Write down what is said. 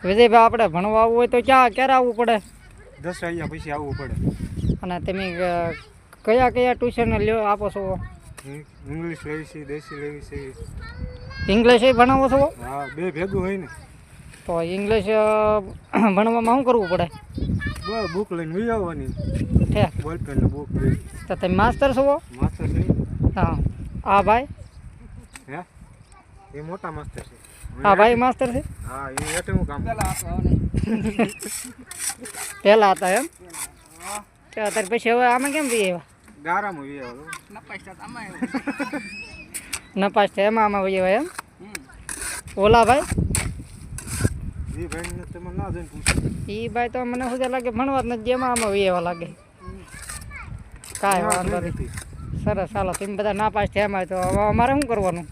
વિજયભાઈ આપણે ભણવા આવવું હોય તો ક્યારે આવવું પડે? 10 વાગ્યા પછી આવવું પડે. અને તમે કયા ટ્યુશન આપો છો? ઇંગ્લિશ લેવી છે, દેશી લેવી છે. ઇંગ્લિશ ભણાવો છો? હા, બે ભેગું હોય ને. તો ઇંગ્લિશ ભણવામાં શું કરવું પડે? બુક લઈને વી આવવાની. છે બોલપેન બુક લઈ. તો તમે માસ્ટર છો? માસ્ટર છે. હા. આ ભાઈ? હે, એ મોટા માસ્ટર છે. આ ભાઈ માસ્ટર છે? હા, એ એટલે હું કામ પહેલા હતા એમ? અત્યારે પછી હવે આમાં કેમ બી આવ્યા? ગારામાં વી આવો. નપાસ છે એમાં આમાં વહી આવ્યા એમ? ઓલા ભાઈ? એ ભાઈને તમે ના જઈને પૂછો. એ ભાઈ તો મને શું લાગે ભણવા જ નથી, જેમાં આમાં વહી આવ્યા લાગે. કાંઈ વાંધો નહીં. સરસ, ચાલો તમે બધા ના પાસ થયા એમાં તો હવે અમારે શું કરવાનું?